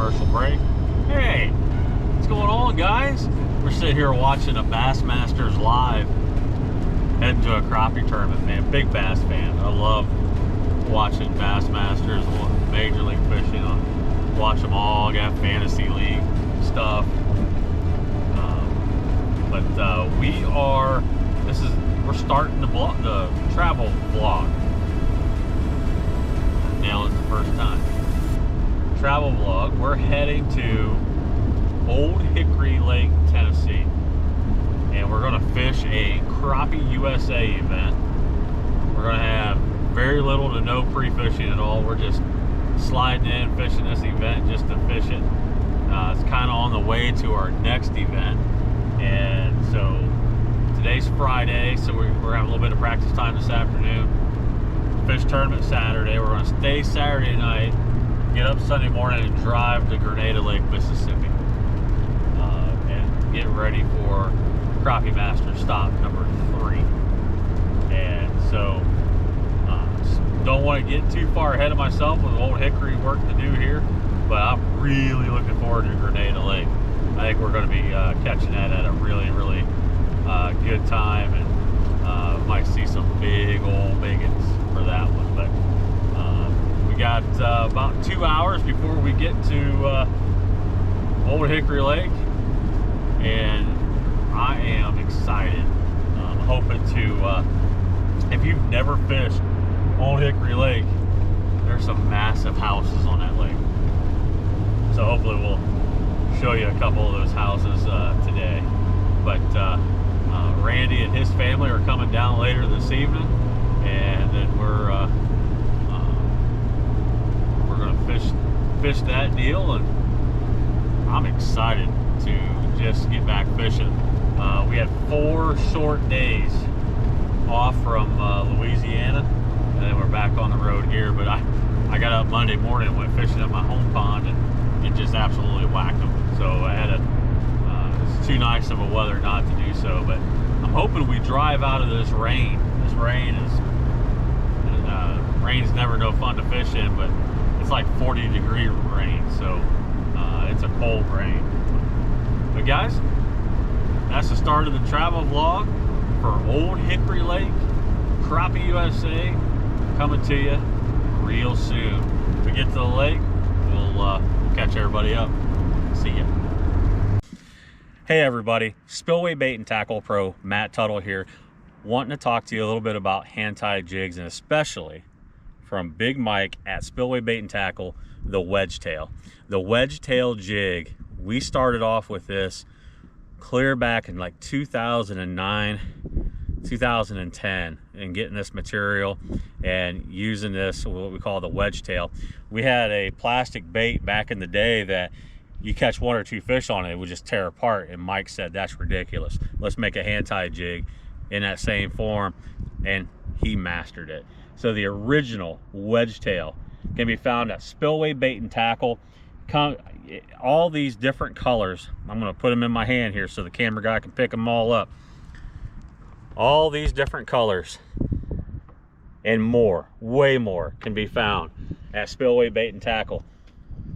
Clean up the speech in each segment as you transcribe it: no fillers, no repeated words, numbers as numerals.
commercial break. Hey, what's going on, guys? We're sitting here watching a Bassmasters live, heading to a crappie tournament, man. Big bass fan. I love watching Bassmasters, Major League Fishing. I watch them all. I got fantasy league stuff. We're starting the travel vlog. Nailed it the first time. Travel vlog. We're heading to Old Hickory Lake, Tennessee, and we're going to fish a Crappie USA event. We're going to have very little to no pre-fishing at all. We're just sliding in, fishing this event just to fish it. It's kind of on the way to our next event, and so today's Friday, so we're having a little bit of practice time this afternoon. Fish tournament Saturday. We're going to stay Saturday night, get up Sunday morning, and drive to Grenada Lake, Mississippi, and get ready for Crappie Master stop number 3. And so, don't want to get too far ahead of myself with Old Hickory work to do here, but I'm really looking forward to Grenada Lake. I think we're going to be catching that at a really good time, and might see some big old biggins for that one. But we got about 2 hours before we get to Old Hickory Lake, and I am excited. I'm hoping to, if you've never fished Old Hickory Lake, there's some massive houses on that lake. So hopefully we'll show you a couple of those houses today. But Randy and his family are coming down later this evening, and then we're gonna fish that deal, and I'm excited to just get back fishing. We had 4 short days off from Louisiana, and then we're back on the road here. But I got up Monday morning and went fishing at my home pond, and it just absolutely whacked them. So I had it's too nice of a weather not to do so. But I'm hoping we drive out of this rain. This rain rain's never no fun to fish in, but it's like 40-degree rain, so it's a cold rain. But guys, that's the start of the travel vlog for Old Hickory Lake, Crappie USA, coming to you real soon. When we get to the lake, we'll catch everybody up. See ya. Hey everybody, Spillway Bait and Tackle Pro, Matt Tuttle here, wanting to talk to you a little bit about hand-tied jigs, and especially from Big Mike at Spillway Bait and Tackle, the wedge tail. The wedge tail jig, we started off with this clear back in like 2009, 2010, and getting this material and using this, what we call the wedge tail. We had a plastic bait back in the day that you catch 1 or 2 fish on it, it would just tear apart, and Mike said that's ridiculous, let's make a hand-tied jig in that same form, and he mastered it. So the original wedge tail can be found at Spillway Bait and Tackle. All these different colors, I'm going to put them in my hand here so the camera guy can pick them all up. All these different colors and more, way more, can be found at Spillway Bait and Tackle.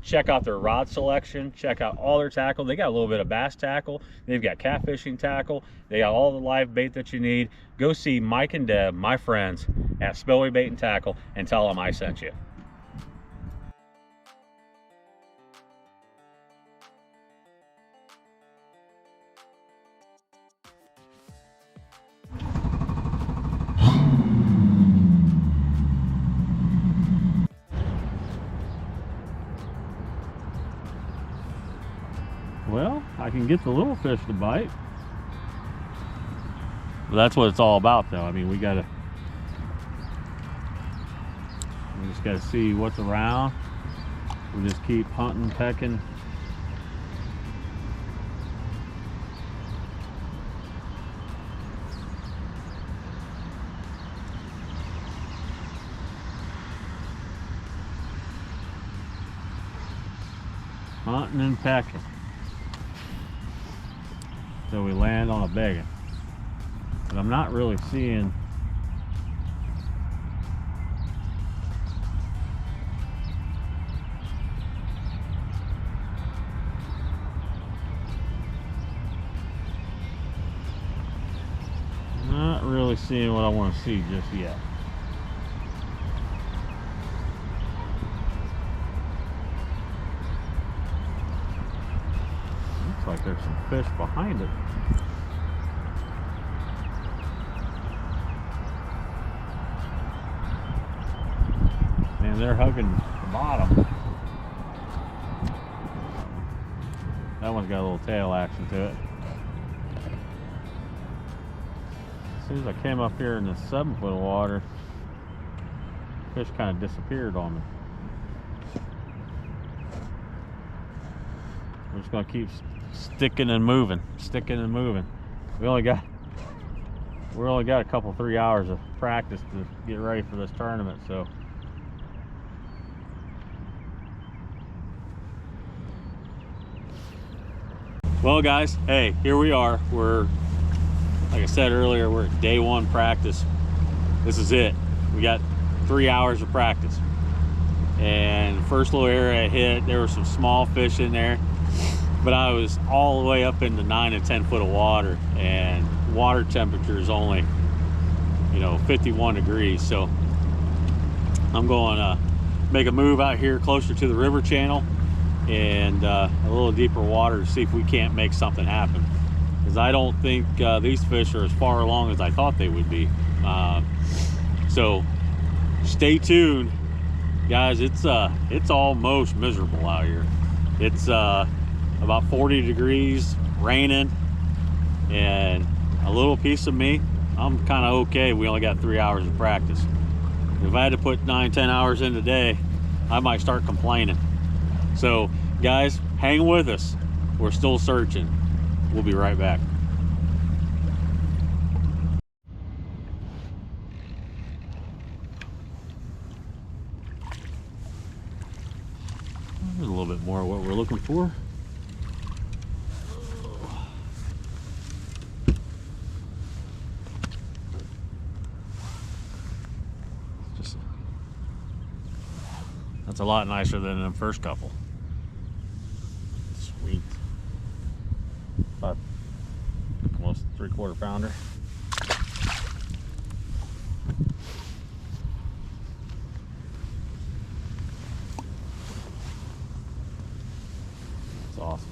Check out their rod selection, check out all their tackle. They got a little bit of bass tackle, they've got catfishing tackle, they got all the live bait that you need. Go see Mike and Deb, my friends at Spillway Bait and Tackle, and tell them I sent you. Well, I can get the little fish to bite. But that's what it's all about, though. I mean, we just gotta see what's around. We just keep hunting, pecking. Hunting and pecking. So we land on a biggin. But I'm not really seeing really seeing what I want to see just yet. Looks like there's some fish behind it. And they're hugging the bottom. That one's got a little tail action to it. As soon as I came up here in the 7 foot of water, fish kind of disappeared on me. We're just gonna keep sticking and moving. We only got a couple 3 hours of practice to get ready for this tournament, so. Well guys, hey, here we are. We're, like I said earlier, we're at day 1 practice. This is it. We got 3 hours of practice. And first little area I hit, there were some small fish in there, but I was all the way up in the 9 and 10 foot of water, and water temperature is only, 51 degrees. So I'm going to make a move out here closer to the river channel and a little deeper water to see if we can't make something happen, because I don't think these fish are as far along as I thought they would be. So stay tuned, guys. It's almost miserable out here. It's about 40 degrees, raining, and a little piece of me, I'm kind of okay. We only got 3 hours of practice. If I had to put 9-10 hours in today, I might start complaining. So guys, hang with us. We're still searching. We'll be right back. There's a little bit more of what we're looking for. That's a lot nicer than the first couple. Sweet. About almost 3/4 pounder. That's awesome.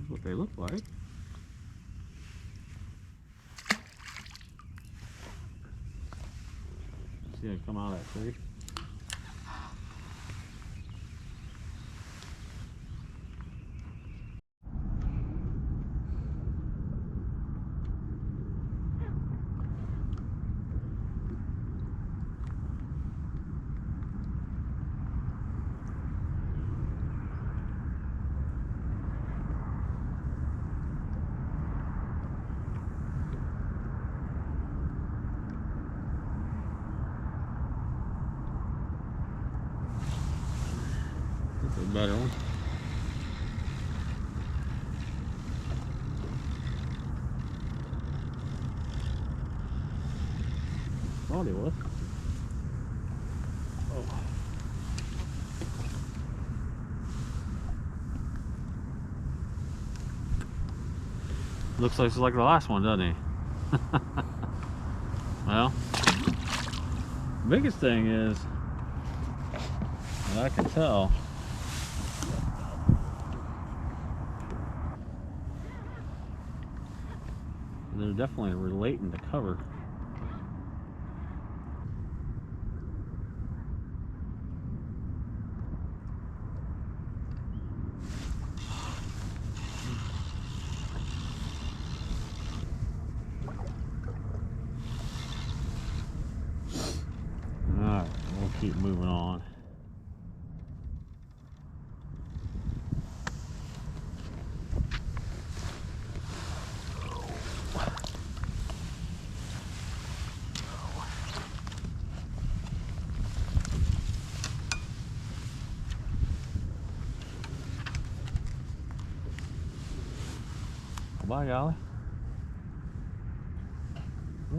What they look like. See them come out of that tree. That's a better one. Thought he was. Oh. Looks like it's like the last one, doesn't he? Well, the biggest thing is, that I can tell, they're definitely relating to cover. moving on. By golly.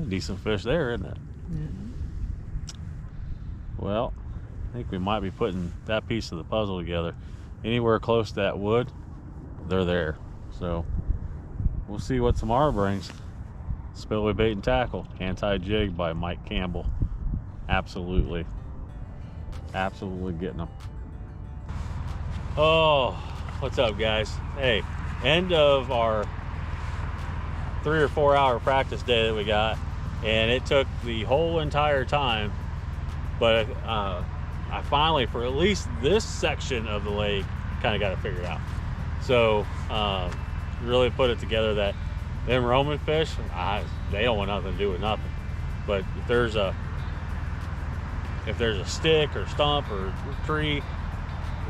Decent fish there, isn't it? Mm-hmm. Well, I think we might be putting that piece of the puzzle together. Anywhere close to that wood, they're there. So we'll see what tomorrow brings. Spillway Bait and Tackle, Anti-Jig by Mike Campbell. Absolutely getting them. Oh, what's up, guys? Hey, end of our 3 or 4 hour practice day that we got, and it took the whole entire time, but I finally, for at least this section of the lake, kind of got it figured out. So really put it together that them roaming fish, they don't want nothing to do with nothing. But if there's a stick or stump or tree,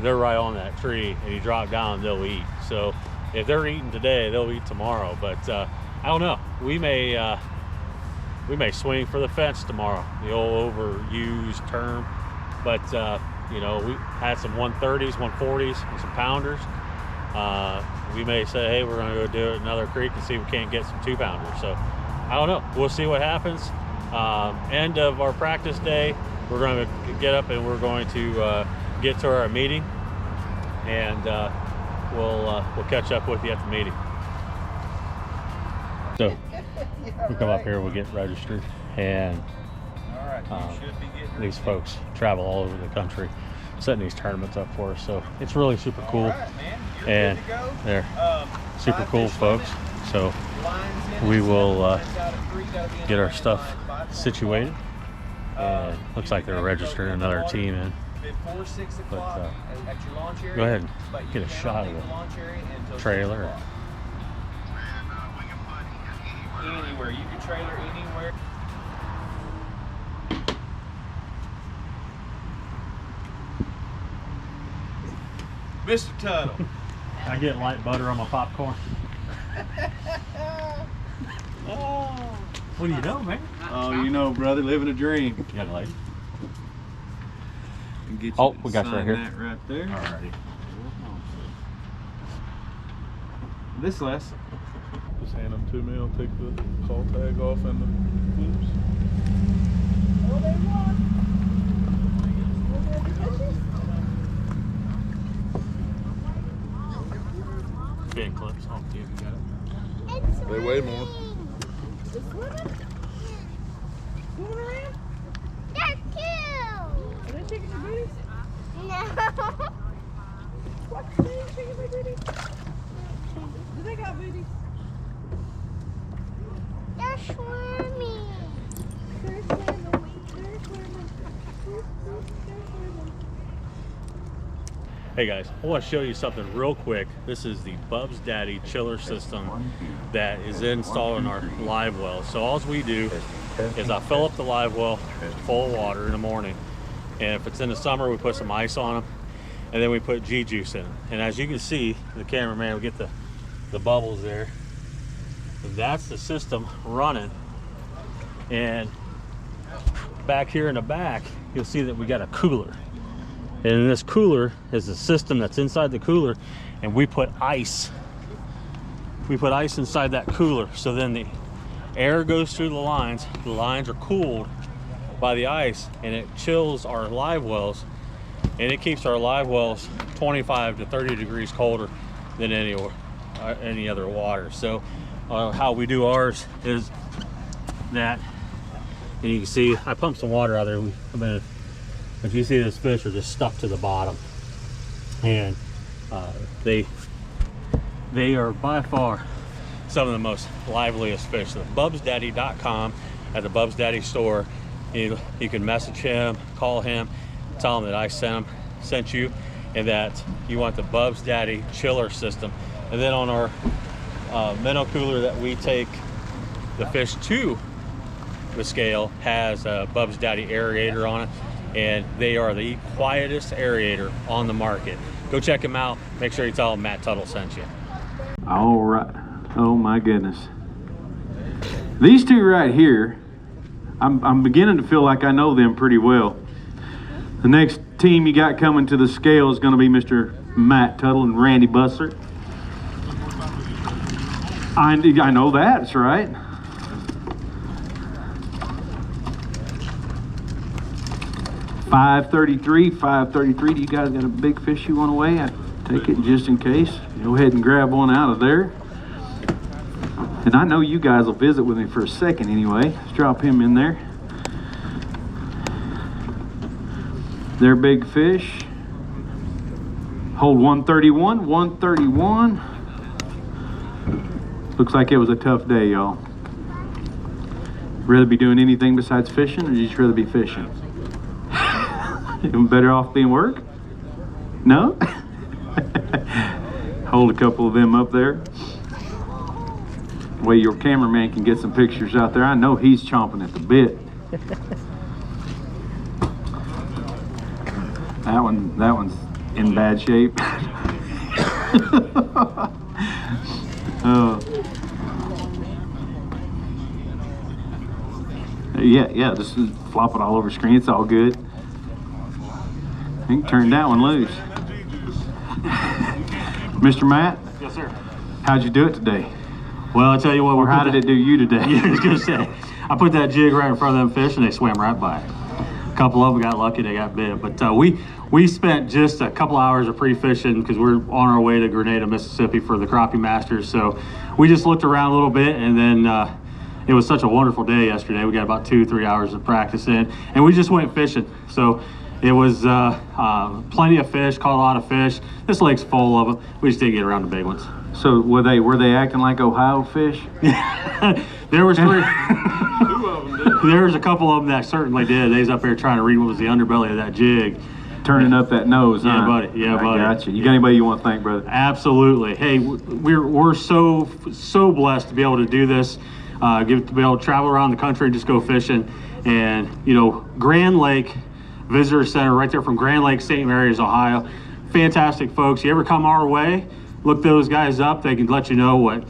they're right on that tree, and you drop down, they'll eat. So if they're eating today, they'll eat tomorrow. But I don't know. We may swing for the fence tomorrow. The old overused term, but you know, we had some 130s, 140s, and some pounders. We may say, hey, we're going to go do it in another creek and see if we can't get some 2-pounders. So I don't know. We'll see what happens. End of our practice day, we're going to get up and we're going to get to our meeting, and we'll catch up with you at the meeting. So we come up here, we'll get registered, and these folks travel all over the country setting these tournaments up for us. So it's really super cool, and they're super cool folks. So we will get our stuff situated, and looks like they're registering another team in. But go ahead and get a shot of the trailer. Anywhere, you can trailer anywhere. Mr. Tuttle. I get light butter on my popcorn. Oh, what do you know, man? Oh, you know, brother, living a dream. You got a light? Oh, we got you right here. That right there. Alrighty. This less. Just hand them to me. I'll take the call tag off and the loops. All they want. Fin clips. Oh, yeah, you got it. They weigh more. Moving around? That's cute. Are they taking your booties? No. What? They ain't taking my booties? Do they got booties? They're swimming. They're swimming. They're swimming. They're swimming. Hey guys, I want to show you something real quick. This is the Bub's Daddy chiller system that is installed in our live well. So all we do is I fill up the live well full of water in the morning, and if it's in the summer, we put some ice on them, and then we put G juice in. And as you can see, the cameraman will get the bubbles there. That's the system running. And back here in the back, you'll see that we got a cooler. And in this cooler is a system that's inside the cooler, and we put ice. We put ice inside that cooler, so then the air goes through the lines. The lines are cooled by the ice, and it chills our live wells, and it keeps our live wells 25 to 30 degrees colder than any other water. So how we do ours is that, and you can see I pumped some water out there. If you see, this fish are just stuck to the bottom, and they are by far some of the most liveliest fish. So bubsdaddy.com, at the Bubs Daddy store, you can message him, call him, tell him that I sent you, and that you want the Bubs Daddy chiller system. And then on our minnow cooler that we take the fish to the scale has a Bubs Daddy aerator on it. and they are the quietest aerator on the market. Go check them out. Make sure you tell them Matt Tuttle sent you. All right. Oh my goodness. These two right here, I'm beginning to feel like I know them pretty well. The next team you got coming to the scale is going to be Mr. Matt Tuttle and Randy Bussert. I know that's right. $5.33. Do you guys got a big fish you want to weigh? I take it just in case. Go ahead and grab one out of there. And I know you guys will visit with me for a second anyway. Let's drop him in there. They're big fish. Hold 131, 131. Looks like it was a tough day, y'all. Rather be doing anything besides fishing, or you just rather be fishing? Even better off being work? No? Hold a couple of them up there. Way your cameraman can get some pictures out there. I know he's chomping at the bit. That one's in bad shape. Yeah, just flop it all over screen. It's all good. I think turn that one loose. Mr. Matt? Yes, sir. How'd you do it today? Well, I'll tell you what. Or how did it do you today? Yeah, I was going to say, I put that jig right in front of them fish and they swam right by. A couple of them got lucky, they got bit. But we spent just a couple hours of pre-fishing because we're on our way to Grenada, Mississippi for the Crappie Masters. So we just looked around a little bit, and then it was such a wonderful day yesterday. We got about 2-3 hours of practice in, and we just went fishing. So it was plenty of fish, caught a lot of fish. This lake's full of them. We just didn't get around the big ones. So were they acting like Ohio fish? There was 3. Two of them did. There was a couple of them that certainly did. They was up there trying to read what was the underbelly of that jig. Turning up that nose, Yeah, huh? buddy. Yeah, buddy. I got you. You got anybody you want to thank, brother? Absolutely. Hey, we're so blessed to be able to do this. To be able to travel around the country and just go fishing. And Grand Lake Visitor Center, right there from Grand Lake, St. Mary's, Ohio. Fantastic folks. You ever come our way, look those guys up. They can let you know what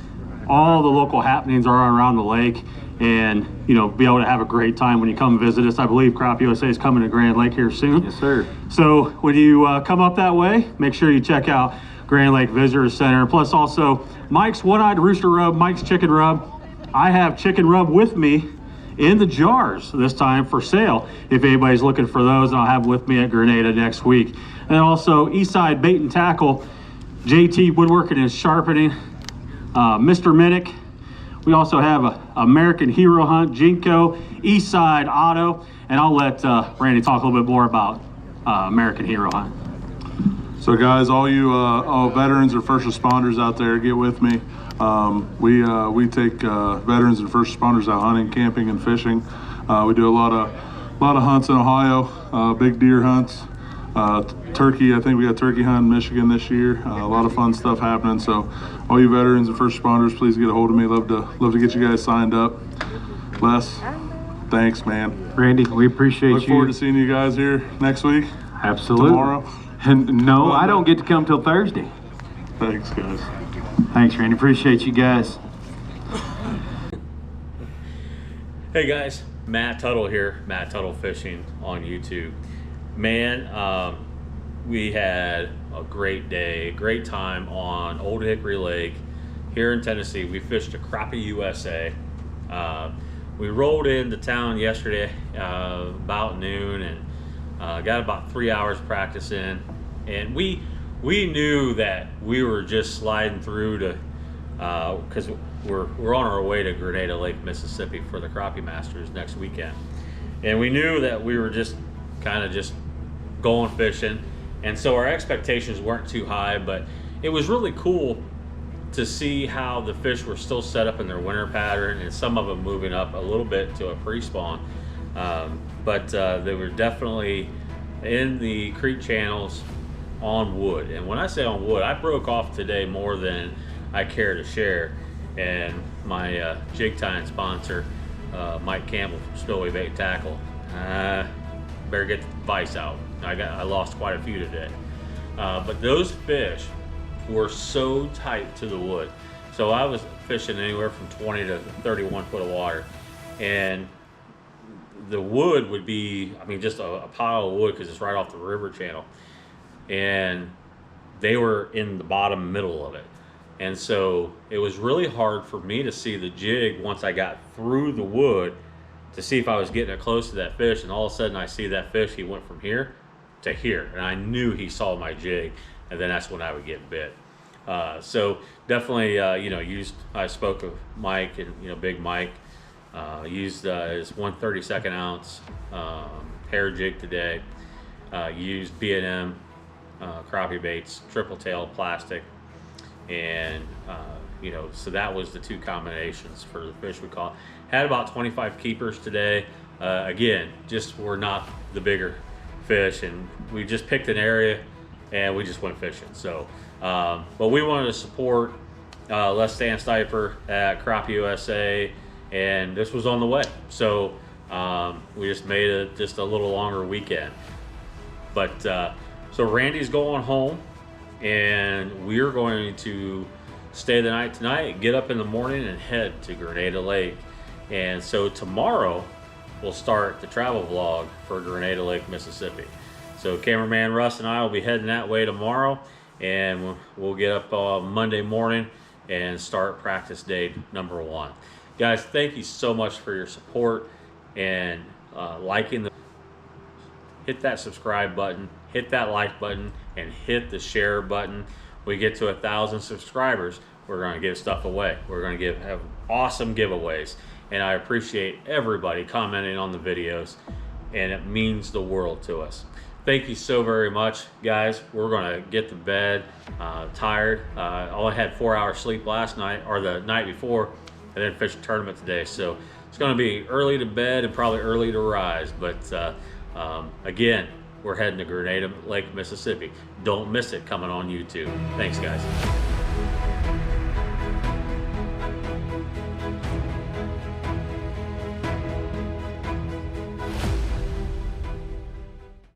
all the local happenings are around the lake, and be able to have a great time when you come visit us. I believe Crappie USA is coming to Grand Lake here soon. Yes, sir. So when you come up that way, make sure you check out Grand Lake Visitor Center. Plus also Mike's One-Eyed Rooster Rub, Mike's Chicken Rub. I have chicken rub with me in the jars this time for sale if anybody's looking for those, and I'll have them with me at Grenada next week. And also Eastside Bait and Tackle, JT Woodworking and Sharpening, Mr. Minnick. We also have a American Hero Hunt, Jinko, Eastside Auto, and I'll let Randy talk a little bit more about American Hero Hunt. So guys, all you veterans or first responders out there, get with me. We take veterans and first responders out hunting, camping, and fishing. We do a lot of hunts in Ohio, big deer hunts, turkey. I think we got turkey hunt in Michigan this year. A lot of fun stuff happening. So all you veterans and first responders, please get a hold of me. Love to get you guys signed up. Les, thanks, man. Randy, we appreciate Look forward to seeing you guys here next week. Absolutely. Tomorrow. And no, I don't get to come till Thursday. Thanks, guys. Thanks, Randy. Appreciate you guys. Hey guys, Matt Tuttle here, Matt Tuttle Fishing on YouTube. Man, we had a great day, great time on Old Hickory Lake here in Tennessee. We fished a Crappie USA. We rolled into town yesterday about noon and got about 3 hours practice in, and we knew that we were just sliding through to because we're on our way to Grenada Lake, Mississippi for the Crappie Masters next weekend, and we knew that we were just kind of just going fishing, and so our expectations weren't too high, but it was really cool to see how the fish were still set up in their winter pattern, and some of them moving up a little bit to a pre-spawn, but they were definitely in the creek channels on wood. And when I say on wood, I broke off today more than I care to share, and my jig tying sponsor, Mike Campbell from Spillway Bait and Tackle, better get the vise out. I lost quite a few today. But those fish were so tight to the wood. So I was fishing anywhere from 20 to 31 foot of water. And the wood would be, I mean, just a pile of wood because it's right off the river channel. And they were in the bottom middle of it. And so it was really hard for me to see the jig once I got through the wood to see if I was getting close to that fish. And all of a sudden I see that fish, he went from here to here. And I knew he saw my jig, and then that's when I would get bit. So definitely, you know, I spoke with Mike and, you know, Big Mike, used his 1/32 ounce hair jig today, used B&M crappie baits, triple tail plastic, and you know, so that was the 2 combinations for the fish we caught. Had about 25 keepers today. Again, just were not the bigger fish, and we just picked an area and we just went fishing. So but we wanted to support Les Sandstiper at Crappie USA, and this was on the way, so we just made it just a little longer weekend. But so Randy's going home, and we're going to stay the night tonight, get up in the morning, and head to Grenada Lake. And so tomorrow we'll start the travel vlog for Grenada Lake, Mississippi. So cameraman Russ and I will be heading that way tomorrow, and we'll get up Monday morning and start practice day number 1. Guys, thank you so much for your support and liking the. Hit that subscribe button, hit that like button, and hit the share button. We get to 1,000 subscribers, we're going to give stuff away. We're going to have awesome giveaways, and I appreciate everybody commenting on the videos, and it means the world to us. Thank you so very much, guys. We're going to get to bed. Tired. I only had 4 hours sleep last night, or the night before, and then fished a tournament today. So it's going to be early to bed and probably early to rise. But again, we're heading to Grenada Lake, Mississippi. Don't miss it coming on YouTube. Thanks, guys.